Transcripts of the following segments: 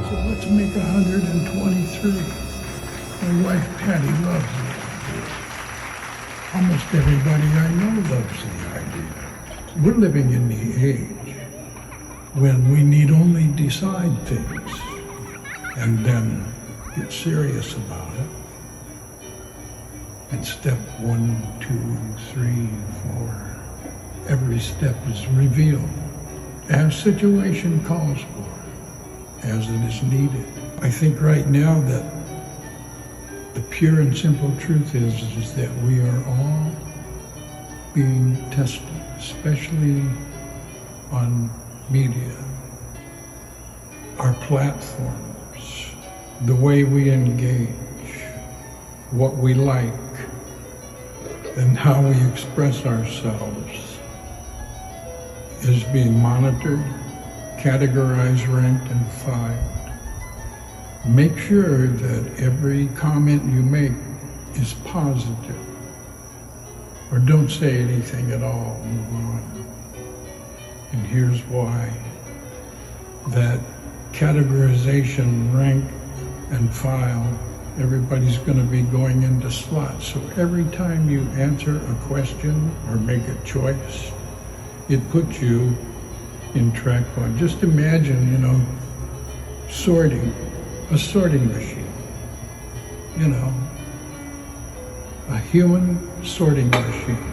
So let's make 123. My wife Patty loves it. Almost everybody I know loves the idea. We're living in the age when we need only decide things and then get serious about it. And step 1, 2, 3, 4, every step is revealed as situation calls for, as it is needed. I think right now that the pure and simple truth is that we are all being tested, especially on media, our platforms, the way we engage, what we like, and how we express ourselves is being monitored, categorized, ranked, and filed. Make sure that every comment you make is positive, or don't say anything at all, move on. And here's why. That categorization, rank, and file, everybody's going to be going into slots. So every time you answer a question or make a choice, it puts you in track one. Just imagine, sorting, a sorting machine. A human sorting machine.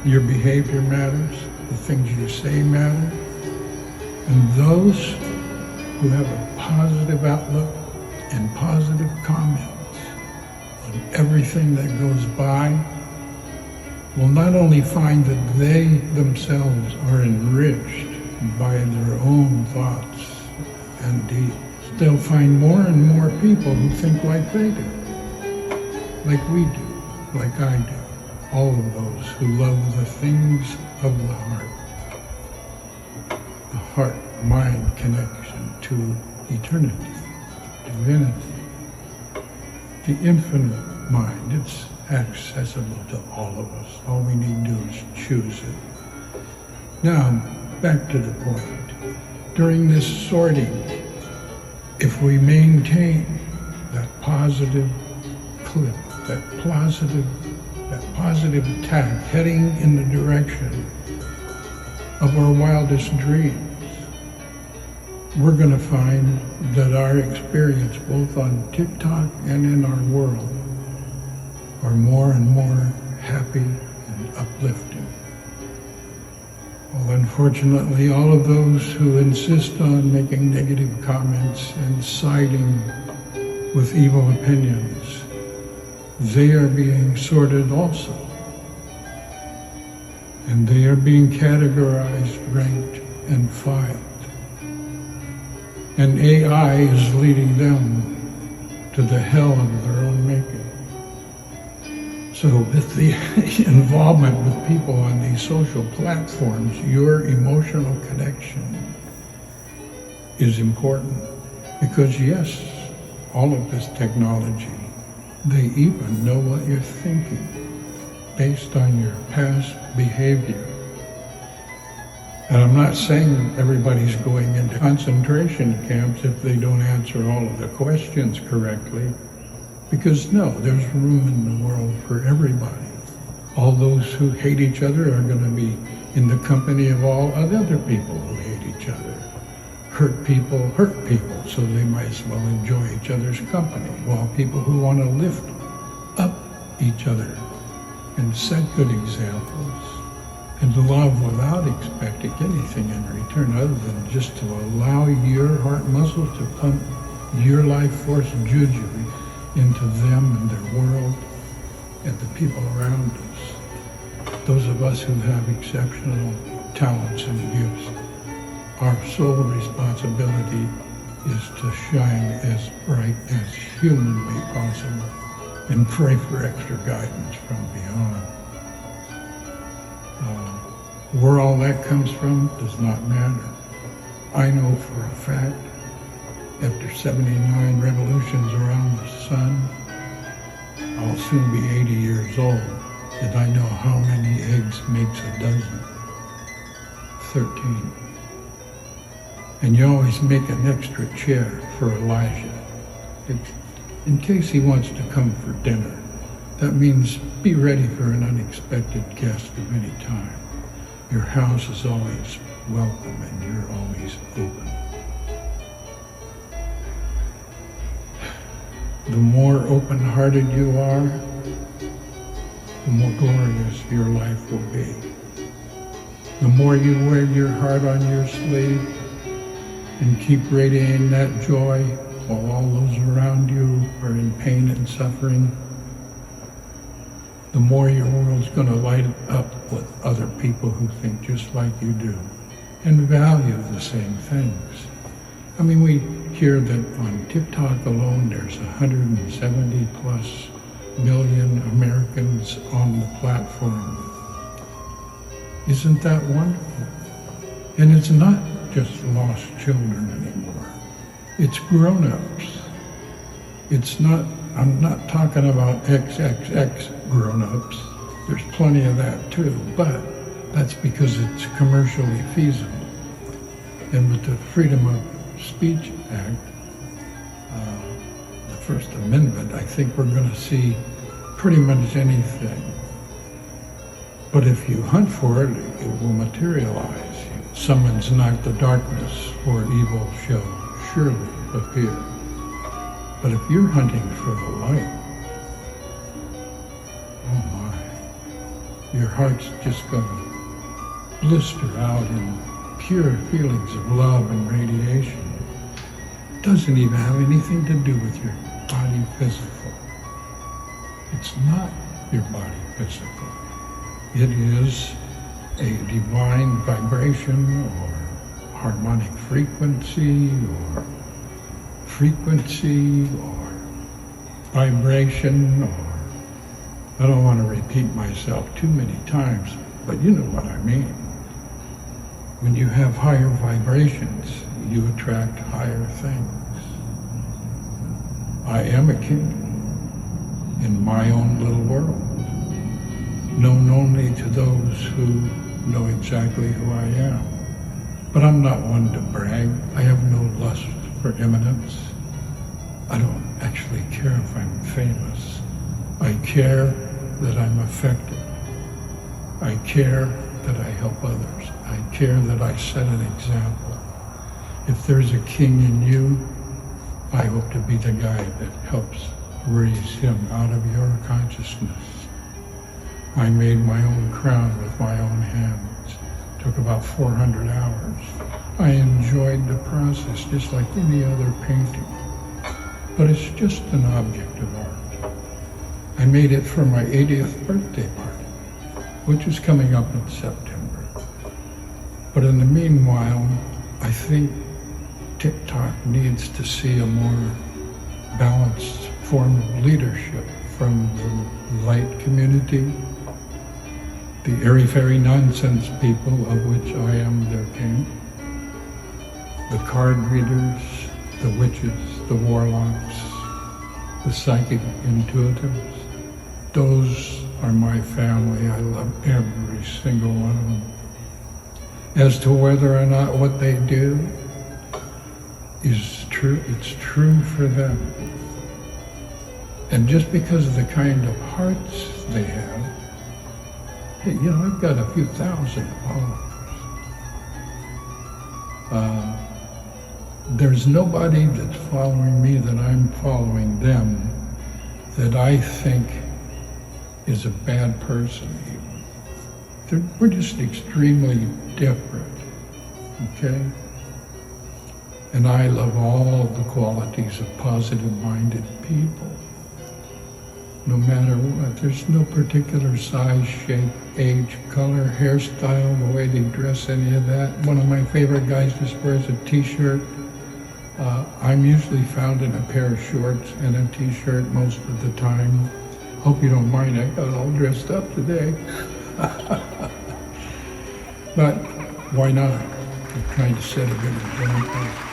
Your behavior matters, the things you say matter, and those who have a positive outlook and positive comments on everything that goes by will not only find that they themselves are enriched by their own thoughts and deeds, they'll find more and more people who think like they do, like we do, like I do, all of those who love the things of the heart-mind connection to eternity, divinity, the infinite mind. It's accessible to all of us. All we need to do is choose it. Now, back to the point. During this sorting, if we maintain that positive clip, that positive attack heading in the direction of our wildest dreams, we're going to find that our experience both on TikTok and in our world are more and more happy and uplifting. Well, unfortunately, all of those who insist on making negative comments and siding with evil opinions, they are being sorted also. And they are being categorized, ranked, and filed. And AI is leading them to the hell of their own making. So with the involvement with people on these social platforms, your emotional connection is important. Because yes, all of this technology, they even know what you're thinking based on your past behavior. And I'm not saying everybody's going into concentration camps if they don't answer all of the questions correctly, because no, there's room in the world for everybody. All those who hate each other are going to be in the company of all other people who hate each other. Hurt people, so they might as well enjoy each other's company, while people who want to lift up each other and set good examples and to love without expecting anything in return other than just to allow your heart muscle to pump your life force juju into them and their world and the people around us. Those of us who have exceptional talents and gifts, our sole responsibility is to shine as bright as humanly possible and pray for extra guidance from beyond. Where all that comes from does not matter. I know for a fact, after 79 revolutions around the sun, I'll soon be 80 years old, that I know how many eggs makes a dozen. 13. And you always make an extra chair for Elijah, in case he wants to come for dinner. That means be ready for an unexpected guest of any time. Your house is always welcome and you're always open. The more open-hearted you are, the more glorious your life will be. The more you wear your heart on your sleeve and keep radiating that joy while all those around you are in pain and suffering, the more your world's going to light up with other people who think just like you do and value the same things. I mean, we hear that on TikTok alone there's 170 plus million Americans on the platform. Isn't that wonderful? And it's not just lost children anymore. It's grown-ups. It's not, I'm not talking about XXX grown-ups. There's plenty of that too, but that's because it's commercially feasible. And with the Freedom of Speech Act, the First Amendment, I think we're going to see pretty much anything. But if you hunt for it, it will materialize. Summons not the darkness, for evil shall surely appear. But if you're hunting for the light, oh my, your heart's just going to blister out in pure feelings of love and radiation. It doesn't even have anything to do with your body physical. It's not your body physical. It is a divine vibration or harmonic frequency or vibration, or I don't want to repeat myself too many times, but you know what I mean. When you have higher vibrations, you attract higher things. I am a king in my own little world, known only to those who know exactly who I am. But I'm not one to brag. I have no lust for eminence. I don't actually care if I'm famous. I care that I'm effective. I care that I help others. I care that I set an example. If there's a king in you, I hope to be the guy that helps raise him out of your consciousness. I made my own crown with my own hands. It took about 400 hours. I enjoyed the process just like any other painting. But it's just an object of art. I made it for my 80th birthday party, which is coming up in September. But in the meanwhile, I think TikTok needs to see a more balanced form of leadership from the light community, the airy-fairy nonsense people, of which I am their king, the card readers, the witches, the warlocks, the psychic intuitives. Those are my family. I love every single one of them. As to whether or not what they do is true, it's true for them. And just because of the kind of hearts they have, hey, you know, I've got a few thousand followers. There's nobody that's following me that I'm following them that I think is a bad person even. We're just extremely different, okay? And I love all the qualities of positive-minded people. No matter what, there's no particular size, shape, age, color, hairstyle, the way they dress, any of that. One of my favorite guys just wears a t-shirt. I'm usually found in a pair of shorts and a t-shirt most of the time. Hope you don't mind, I got all dressed up today. But why not? I'm trying to set a good example.